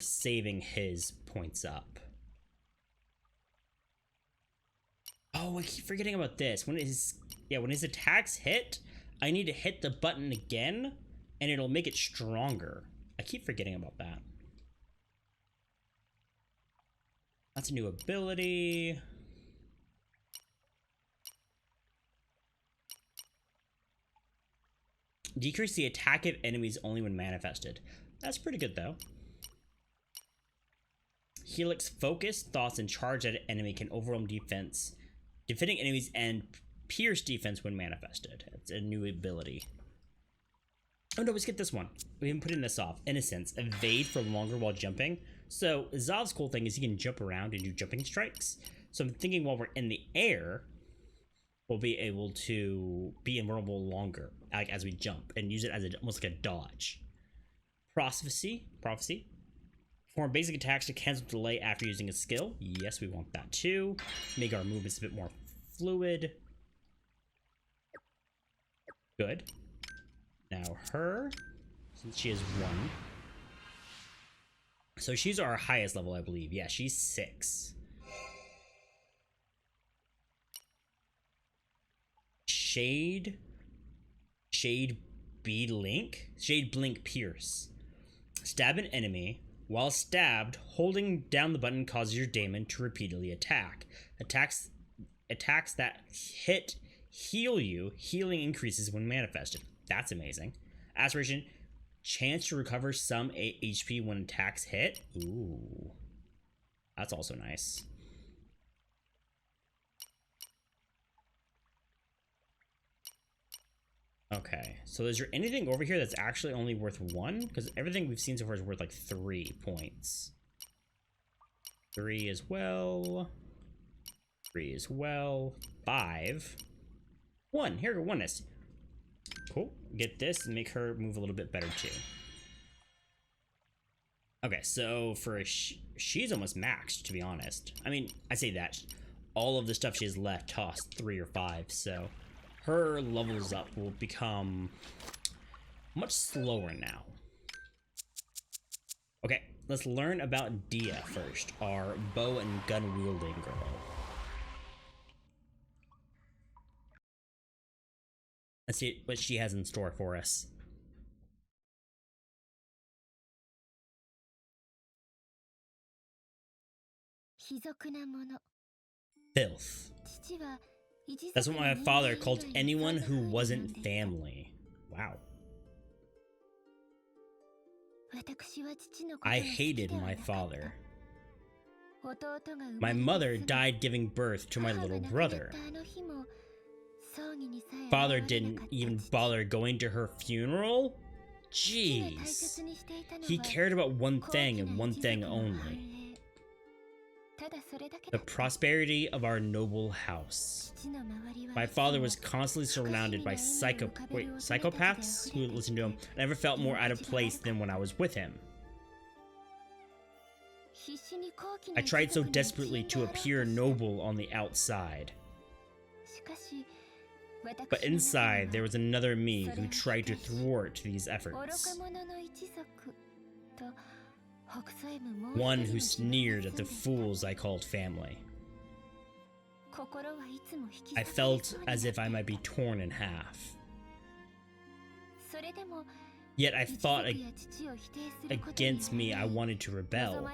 saving his points up. Oh, I keep forgetting about this. When his attacks hit, I need to hit the button again, and it'll make it stronger. I keep forgetting about that. That's a new ability. Decrease the attack of enemies only when manifested. That's pretty good, though. Helix focus, thoughts, and charge at an enemy can overwhelm defense, defending enemies, and pierce defense when manifested. It's a new ability. Oh no, let's get this one. We've been putting this off. Innocence, evade for longer while jumping. So Zav's cool thing is he can jump around and do jumping strikes. So I'm thinking while we're in the air, we'll be able to be invulnerable longer, like as we jump, and use it as almost like a dodge. Prophecy. Perform basic attacks to cancel delay after using a skill. Yes, we want that too. Make our movements a bit more fluid. Good. Now her, since she is 1. So she's our highest level, I believe. Yeah, she's 6. Shade Blink Pierce. Stab an enemy. While stabbed, holding down the button causes your daemon to repeatedly attack. Attacks that hit heal you. Healing increases when manifested. That's amazing. Aspiration. Chance to recover some HP when attacks hit. Ooh. That's also nice. Okay, so is there anything over here that's actually only worth 1? Because everything we've seen so far is worth like 3 points. 3 as well. 3 as well. 5. 1. Here, oneness. Cool. Get this and make her move a little bit better too. Okay, so for she's almost maxed, to be honest. I mean, I say that. All of the stuff she has left tossed 3 or 5, so her levels up will become much slower now. Okay, let's learn about Dia first, our bow and gun wielding girl. Let's see what she has in store for us. Filth. That's what my father called anyone who wasn't family. Wow. I hated my father. My mother died giving birth to my little brother. Father didn't even bother going to her funeral? Jeez. He cared about one thing and one thing only. The prosperity of our noble house. My father was constantly surrounded by psychopaths who listened to him. I never felt more out of place than when I was with him. I tried so desperately to appear noble on the outside. But inside, there was another me who tried to thwart these efforts. One who sneered at the fools I called family. I felt as if I might be torn in half. Yet I fought against me. I wanted to rebel.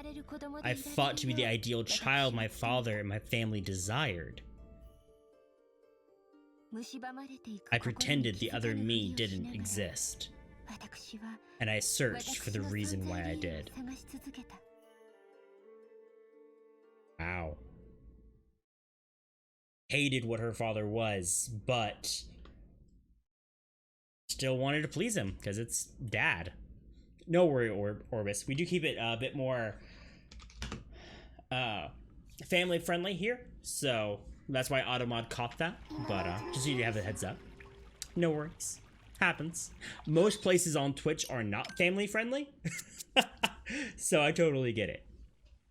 I fought to be the ideal child my father and my family desired. I pretended the other me didn't exist. And I searched for the reason why I did. Wow. Hated what her father was, but still wanted to please him, because it's dad. No worry, Orbis. We do keep it a bit more family friendly here, so that's why Automod caught that, but just so you have a heads up. No worries. Happens. Most places on Twitch are not family friendly. So I totally get it.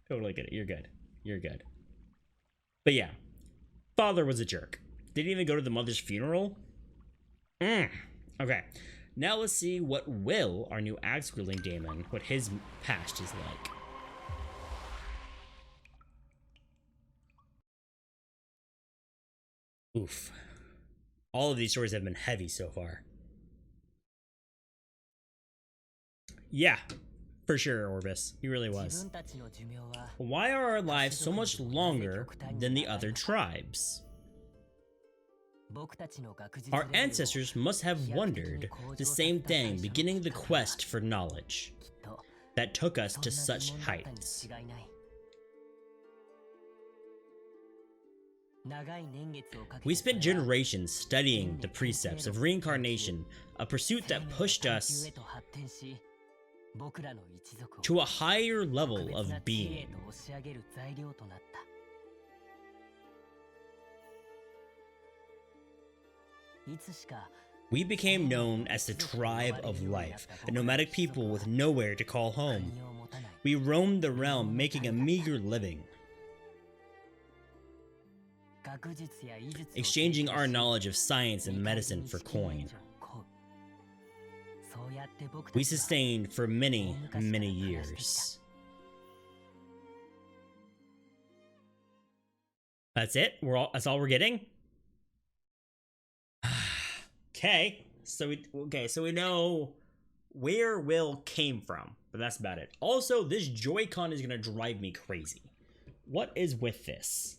Totally get it. You're good. You're good. But yeah. Father was a jerk. Didn't even go to the mother's funeral. Okay. Now let's see what Will, our new axe wielding daemon, what his past is like. Oof. All of these stories have been heavy so far. Yeah, for sure, Orbis. He really was. Why are our lives so much longer than the other tribes? Our ancestors must have wondered the same thing, beginning the quest for knowledge that took us to such heights. We spent generations studying the precepts of reincarnation, a pursuit that pushed us to a higher level of being. We became known as the Tribe of Life, a nomadic people with nowhere to call home. We roamed the realm, making a meager living, exchanging our knowledge of science and medicine for coin. We sustained for many, many years. That's it? That's all we're getting? Okay, so we know where Will came from, but that's about it. Also, this Joy-Con is gonna drive me crazy. What is with this?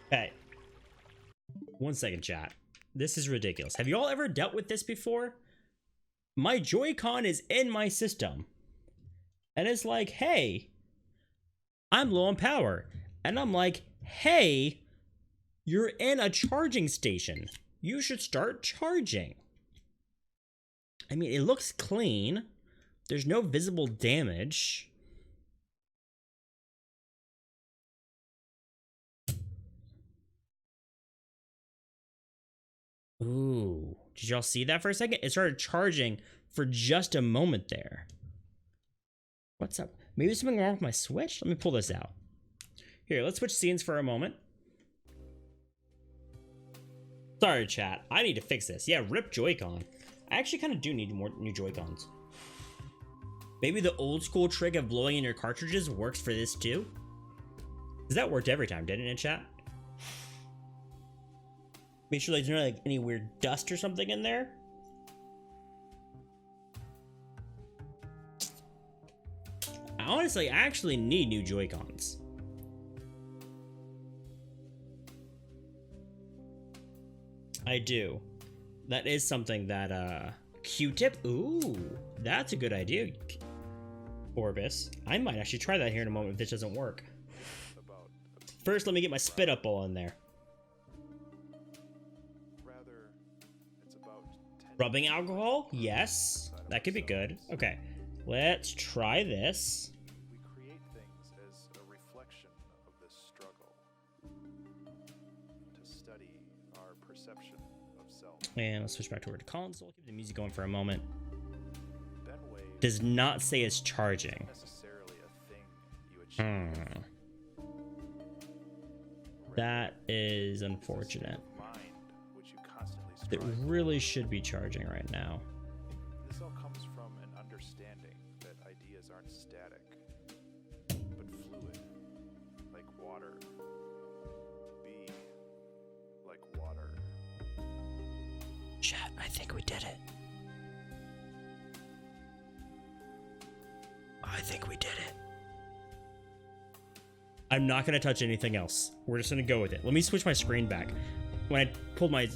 Okay. 1 second, chat. This is ridiculous. Have you all ever dealt with this before? My Joy-Con is in my system. And it's like, hey, I'm low on power. And I'm like, hey, you're in a charging station. You should start charging. I mean, it looks clean. There's no visible damage. Ooh, did y'all see that for a second? It started charging for just a moment there. What's up? Maybe there's something wrong with my Switch? Let me pull this out. Here, let's switch scenes for a moment. Sorry, chat. I need to fix this. Yeah, rip Joy-Con. I actually kind of do need more new Joy-Cons. Maybe the old school trick of blowing in your cartridges works for this too? Because that worked every time, didn't it, chat? Make sure there's not any weird dust or something in there. Honestly, I actually need new Joy-Cons. I do. That is something that, Q-tip? Ooh, that's a good idea, Orbis. I might actually try that here in a moment if this doesn't work. First, let me get my spit up ball in there. Rubbing alcohol? Yes. That could be good. Okay. Let's try this. We create things as a reflection of this struggle to study our perception of self. And let's switch back to our console. Keep the music going for a moment. Does not say it's charging. Necessarily a thing you achieve. That is unfortunate. It really should be charging right now. This all comes from an understanding that ideas aren't static, but fluid, like water. Be like water. Chat, I think we did it. I think we did it. I'm not going to touch anything else. We're just going to go with it. Let me switch my screen back. When I pulled my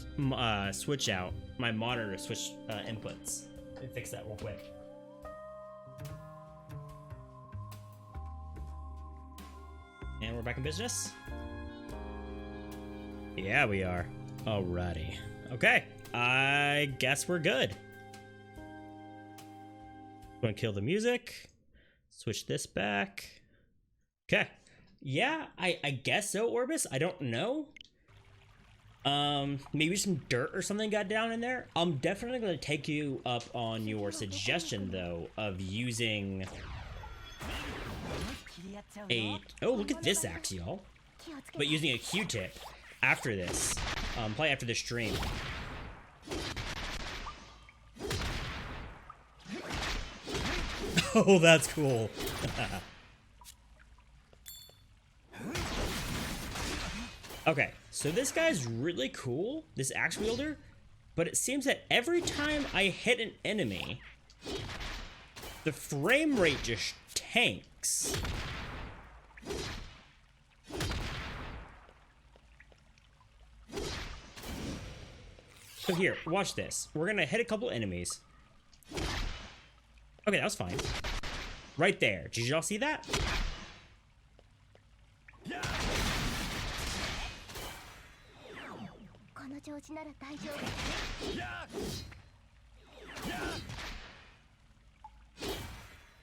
switch out, my monitor switched inputs. Let me fix that real quick. And we're back in business? Yeah, we are. Alrighty. Okay, I guess we're good. Going to kill the music. Switch this back. Okay. Yeah, I guess so, Orbis. I don't know. Maybe some dirt or something got down in there. I'm definitely going to take you up on your suggestion, though, of using a... Oh, look at this axe, y'all. But using a Q-tip after this. Probably after the stream. Oh, that's cool. Okay, so this guy's really cool, this axe wielder, but it seems that every time I hit an enemy, the frame rate just tanks. So here, watch this. We're gonna hit a couple enemies. Okay, that was fine. Right there. Did y'all see that?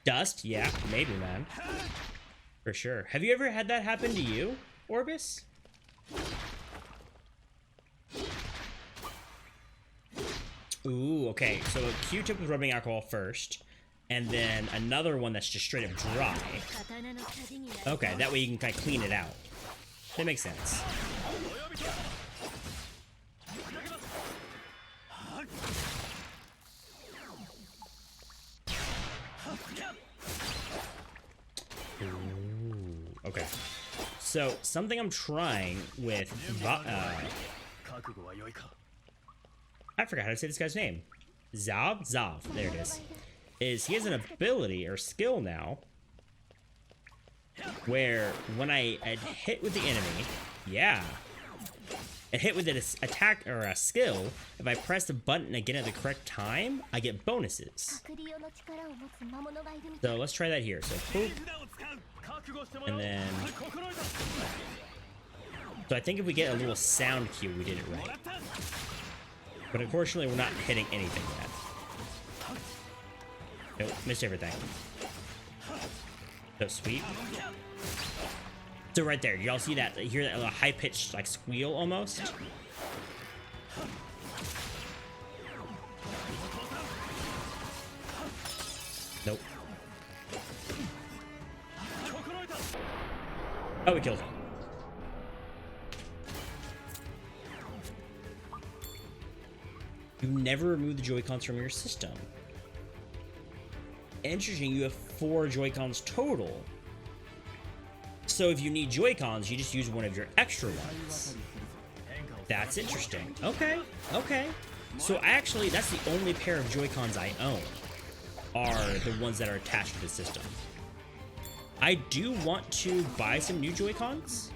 Dust? Yeah, maybe, man. For sure. Have you ever had that happen to you, Orbis? Ooh, okay. So a Q-tip with rubbing alcohol first, and then another one that's just straight up dry. Okay, that way you can kind of clean it out. That makes sense. Ooh, okay. So, something I'm trying with... I forgot how to say this guy's name. Zav? There it is. Is he has an ability or skill now where when I hit with the enemy, yeah, and hit with an attack or a skill, if I press the button again at the correct time, I get bonuses. So let's try that here. So poop, and then. So I think if we get a little sound cue, we did it right. But unfortunately, we're not hitting anything yet. Nope, missed everything. So sweet. So right there, y'all see that? You hear that little high-pitched like squeal almost? Nope. Oh, we killed him. You never remove the Joy-Cons from your system. Interesting, you have 4 Joy-Cons total. So if you need Joy-Cons, you just use one of your extra ones. That's interesting. Okay, okay. So actually, that's the only pair of Joy-Cons I own, are the ones that are attached to the system. I do want to buy some new Joy-Cons.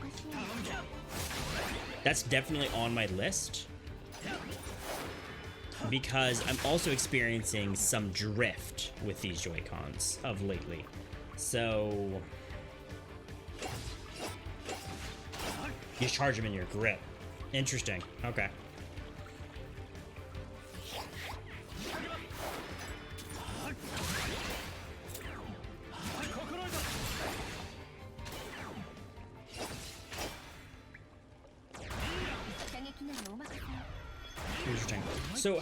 That's definitely on my list, because I'm also experiencing some drift with these Joy-Cons of lately. So you charge them in your grip. Interesting. Okay. Interesting. So,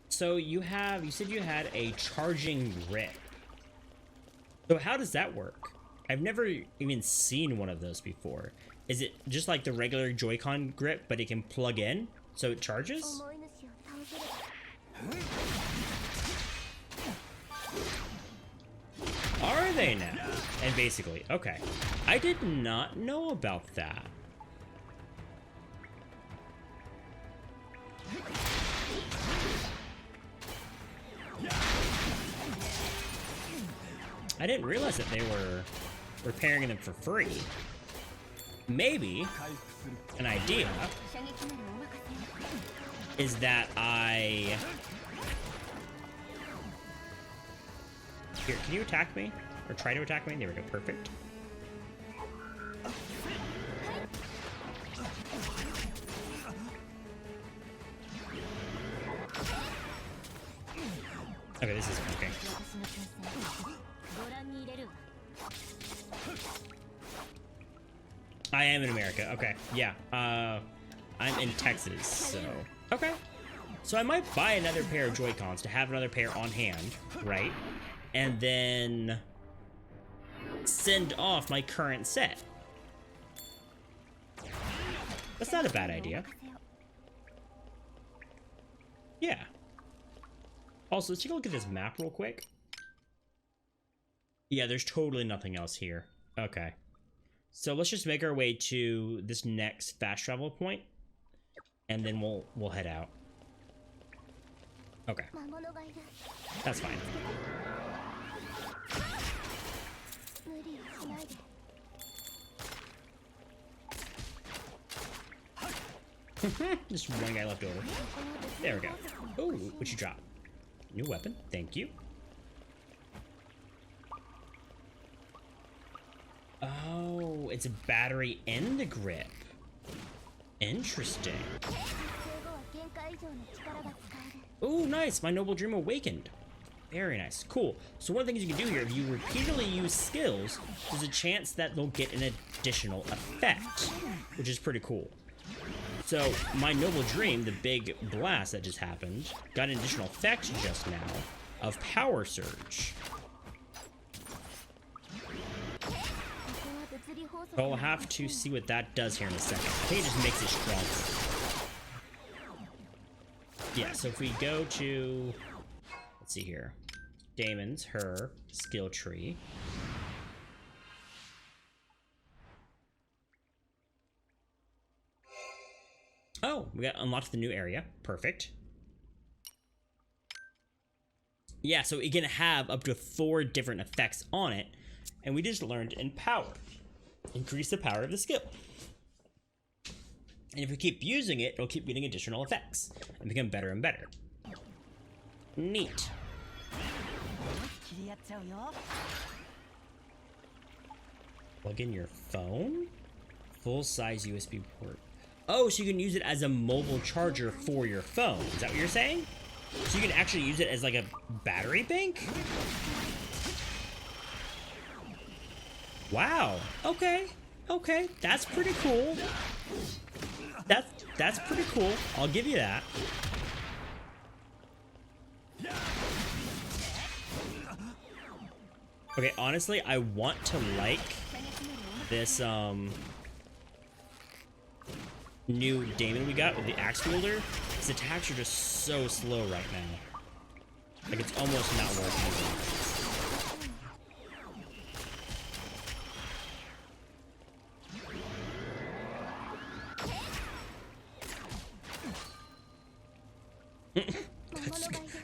so you said you had a charging grip. So how does that work? I've never even seen one of those before. Is it just like the regular Joy-Con grip, but it can plug in so it charges? Are they now? And basically, okay. I did not know about that. I didn't realize that they were repairing them for free. Maybe an idea is that Here, can you attack me? Or try to attack me? There we go, perfect. Okay, this is okay. I am in America. Okay, yeah. I'm in Texas, so okay. So I might buy another pair of Joy-Cons to have another pair on hand, right? And then send off my current set. That's not a bad idea. Yeah. Also, let's take a look at this map real quick. Yeah, there's totally nothing else here. Okay. So let's just make our way to this next fast travel point, and then we'll head out. Okay, that's fine. Just one guy left over. There we go. Oh, what'd you drop? New weapon. Thank you. Oh, it's a battery and a grip. Interesting. Oh, nice. My noble dream awakened. Very nice. Cool. So one of the things you can do here, if you repeatedly use skills, there's a chance that they'll get an additional effect, which is pretty cool. So my noble dream, the big blast that just happened, got an additional effect just now of power surge. So we'll have to see what that does here in a second. I think it just makes it stronger. Yeah, so if we go to, let's see here, Damon's, her skill tree. Oh, we got unlocked the new area. Perfect. Yeah, so it can have up to 4 different effects on it, and we just learned in power. Increase the power of the skill. And if we keep using it, it'll keep getting additional effects and become better and better. Neat. Plug in your phone? Full-size USB port. Oh, so you can use it as a mobile charger for your phone. Is that what you're saying? So you can actually use it as like a battery bank? Wow. Okay. Okay. That's pretty cool. That's pretty cool. I'll give you that. Okay, honestly, I want to like this new Damon we got with the axe wielder. His attacks are just so slow right now. Like it's almost not working.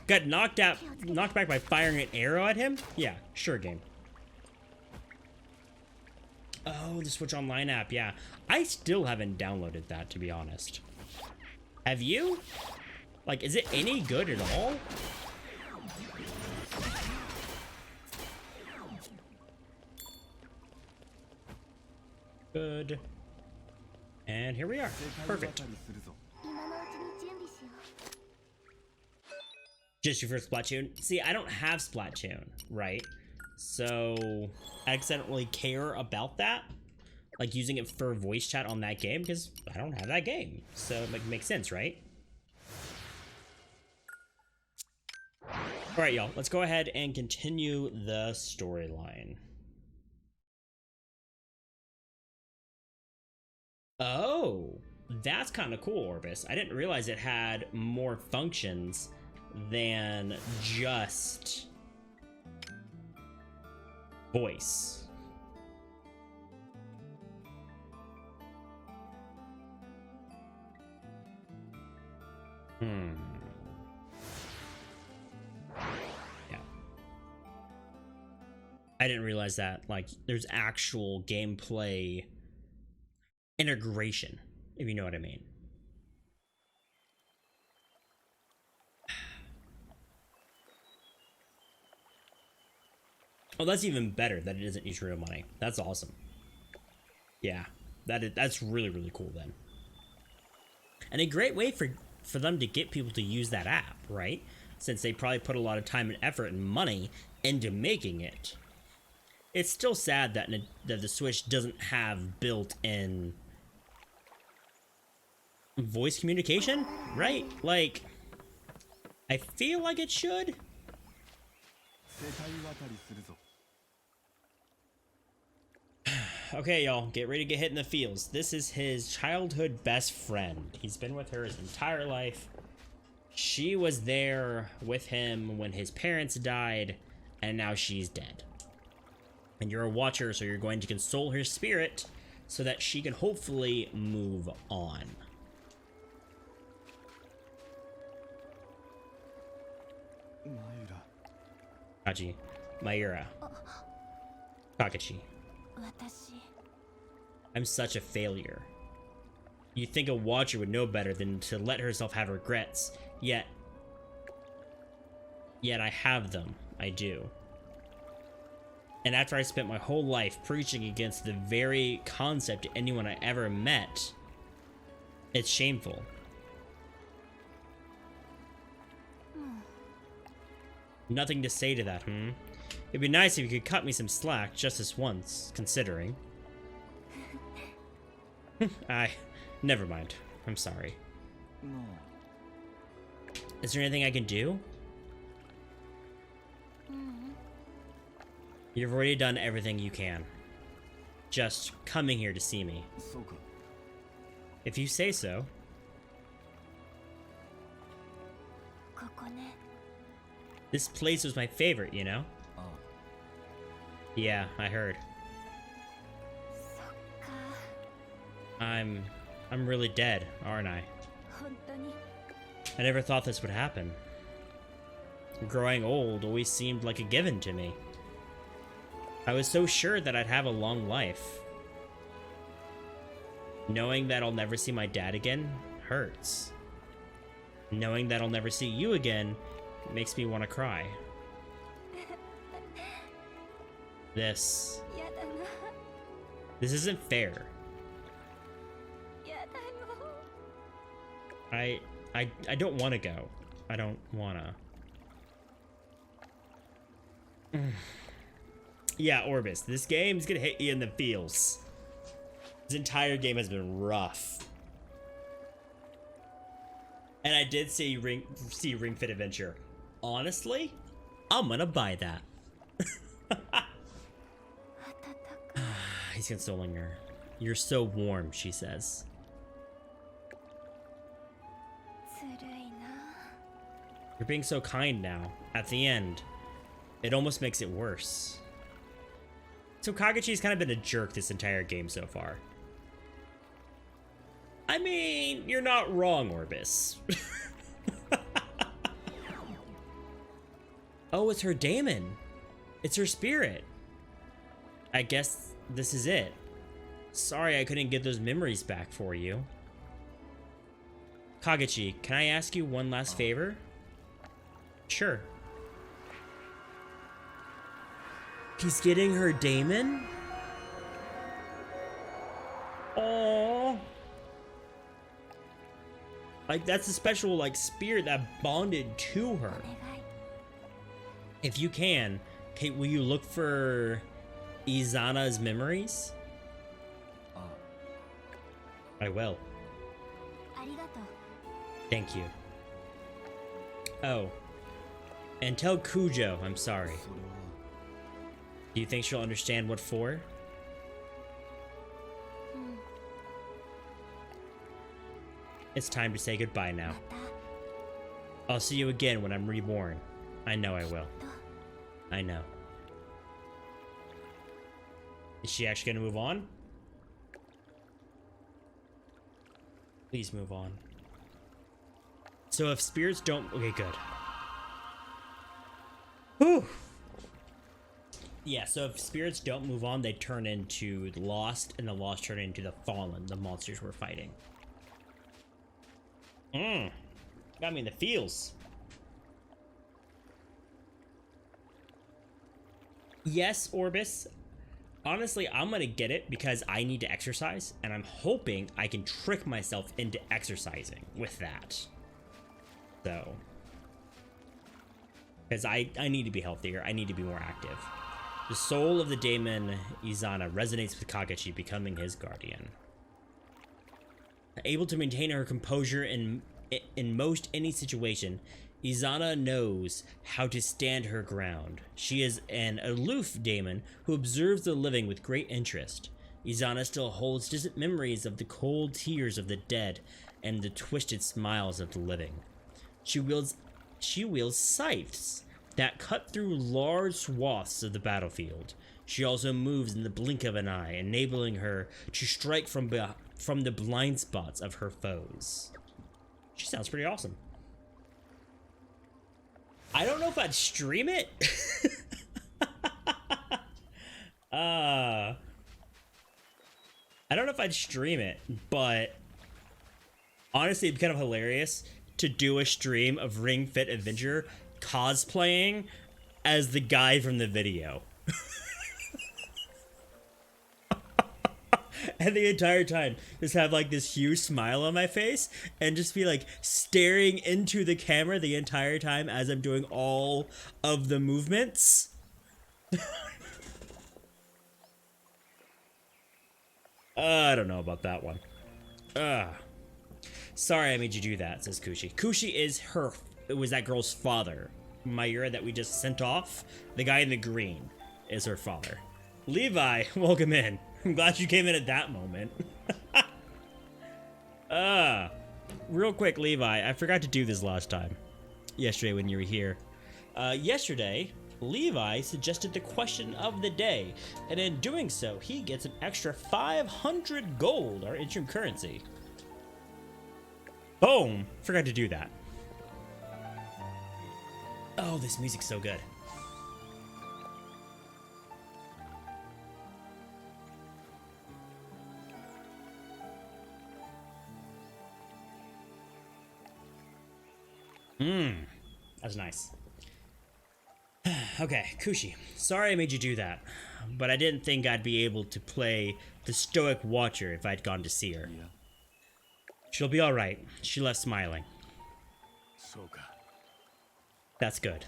Got knocked back by firing an arrow at him? Yeah, sure game. Oh, the Switch Online app, yeah. I still haven't downloaded that, to be honest. Have you? Like, is it any good at all? Good. And here we are. Perfect. Just your first Splatoon? See, I don't have Splatoon, right? So, I guess I don't really care about that. Like, using it for voice chat on that game, because I don't have that game. So, it like, makes sense, right? Alright, y'all. Let's go ahead and continue the storyline. Oh, that's kind of cool, Orbis. I didn't realize it had more functions than just voice. Yeah. I didn't realize that, like, there's actual gameplay integration, if you know what I mean. Oh, that's even better that it doesn't use real money. That's awesome. Yeah, that's really, really cool then. And a great way for them to get people to use that app, right? Since they probably put a lot of time and effort and money into making it. It's still sad that the Switch doesn't have built-in voice communication, right? Like, I feel like it should. Okay, y'all, get ready to get hit in the fields. This is his childhood best friend. He's been with her his entire life. She was there with him when his parents died, and now she's dead. And you're a watcher, so you're going to console her spirit so that she can hopefully move on. Kaji, Mayura, Kakashi. I'm such a failure. You'd think a watcher would know better than to let herself have regrets, yet I have them. I do. And after I spent my whole life preaching against the very concept to anyone I ever met, it's shameful. Nothing to say to that, It'd be nice if you could cut me some slack just this once, considering. Never mind. I'm sorry. Is there anything I can do? You've already done everything you can. Just coming here to see me. If you say so. This place was my favorite, you know? Yeah, I heard. I'm really dead, aren't I? I never thought this would happen. Growing old always seemed like a given to me. I was so sure that I'd have a long life. Knowing that I'll never see my dad again hurts. Knowing that I'll never see you again makes me want to cry. This isn't fair. I don't want to go. I don't wanna. Yeah, Orbis, this game's gonna hit you in the feels. This entire game has been rough. And I did see Ring Fit Adventure. Honestly, I'm gonna buy that. He's consoling her. You're so warm, she says. You're being so kind now. At the end, it almost makes it worse. So Kakachi's kind of been a jerk this entire game so far. I mean, you're not wrong, Orbis. Oh, it's her daemon. It's her spirit. I guess this is it. Sorry I couldn't get those memories back for you. Kakashi, can I ask you one last favor? Sure. He's getting her daemon? Aww. Like, that's a special, like, spirit that bonded to her. If you can, will you look for Izana's memories? I will. Thank you. Oh. And tell Kujo I'm sorry. Do you think she'll understand what for? It's time to say goodbye now. I'll see you again when I'm reborn. I know I will. I know. Is she actually gonna move on? Please move on. So if spirits don't... Okay, good. Whew. Yeah, so if spirits don't move on, they turn into the Lost, and the Lost turn into the Fallen, the monsters we're fighting. Got me in the feels. Yes, Orbis. Honestly, I'm gonna get it because I need to exercise, and I'm hoping I can trick myself into exercising with that. So, because I need to be healthier, I need to be more active. The soul of the daemon Izana resonates with Kakashi, becoming his guardian. Able to maintain her composure in most any situation, Izana knows how to stand her ground. She is an aloof daemon who observes the living with great interest. Izana still holds distant memories of the cold tears of the dead and the twisted smiles of the living. She wields scythes that cut through large swaths of the battlefield. She also moves in the blink of an eye, enabling her to strike from the blind spots of her foes. She sounds pretty awesome. I don't know if I'd stream it. I don't know if I'd stream it, but honestly, it'd be kind of hilarious to do a stream of Ring Fit Adventure cosplaying as the guy from the video. And the entire time just have like this huge smile on my face and just be like staring into the camera the entire time as I'm doing all of the movements. I don't know about that one. Sorry I made you do that, says Kushi. Kushi was that girl's father. Mayura that we just sent off, the guy in the green, is her father. Levi, welcome in. I'm glad you came in at that moment. Real quick, Levi, I forgot to do this last time. Yesterday when you were here. Yesterday, Levi suggested the question of the day, and in doing so, he gets an extra 500 gold, our interim currency. Boom! Forgot to do that. Oh, this music's so good. That's nice. Okay, Kushi, sorry I made you do that, but I didn't think I'd be able to play the Stoic Watcher if I'd gone to see her. Yeah. She'll be alright. She left smiling. That's good.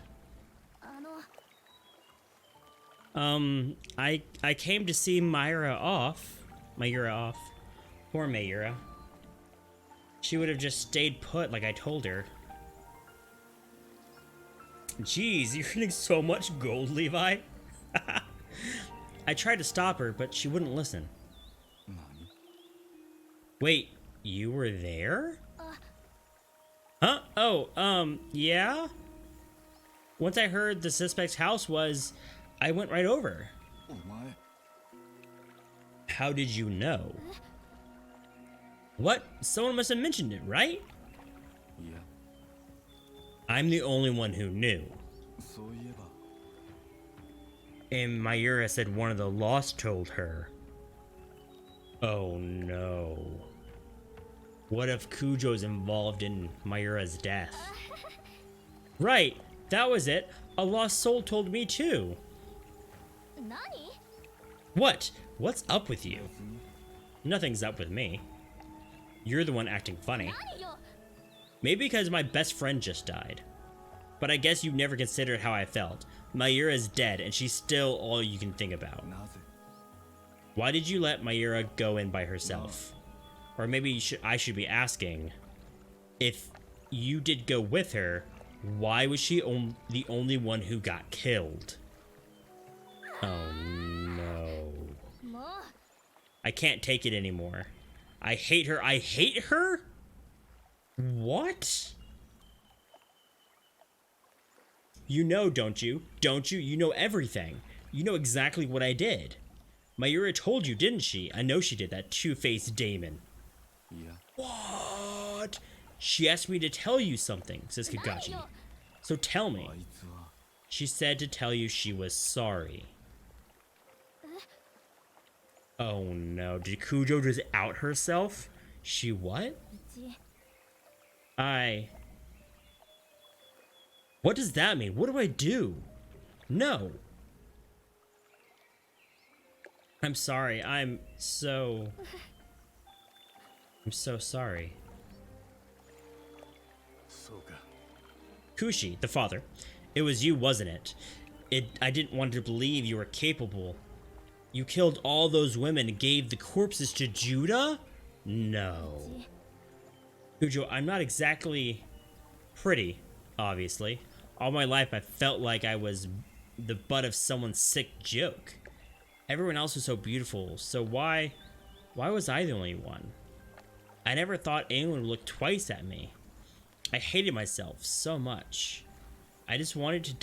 I came to see Mayura off. Poor Mayura. She would have just stayed put like I told her. Jeez, you're getting so much gold, Levi. I tried to stop her, but she wouldn't listen. Wait, you were there? Huh? Oh, yeah? Once I heard the suspect's house was, I went right over. How did you know? What? Someone must have mentioned it, right? Yeah. I'm the only one who knew. And Mayura said one of the Lost told her. Oh no. What if Kujo's involved in Mayura's death? Right, that was it. A lost soul told me too. What? What's up with you? Nothing's up with me. You're the one acting funny. Maybe because my best friend just died. But I guess you never considered how I felt. Mayura's dead and she's still all you can think about. Why did you let Mayura go in by herself? Or maybe I should be asking, if you did go with her, why was she the only one who got killed? Oh no. I can't take it anymore. I hate her. I hate her? What? You know, don't you? Don't you? You know everything. You know exactly what I did. Mayura told you, didn't she? I know she did, that two-faced Damon. Yeah. What? She asked me to tell you something, says Kagachi. So tell me. She said to tell you she was sorry. Oh no, did Kujo just out herself? She what? What does that mean? What do I do? No. I'm sorry, I'm so sorry. Kushi, the father. It was you, wasn't it? I didn't want to believe you were capable. You killed all those women and gave the corpses to Judah? No. Kujo, I'm not exactly pretty, obviously. All my life I felt like I was the butt of someone's sick joke. Everyone else was so beautiful, so why was I the only one? I never thought anyone would look twice at me. I hated myself so much. I just wanted to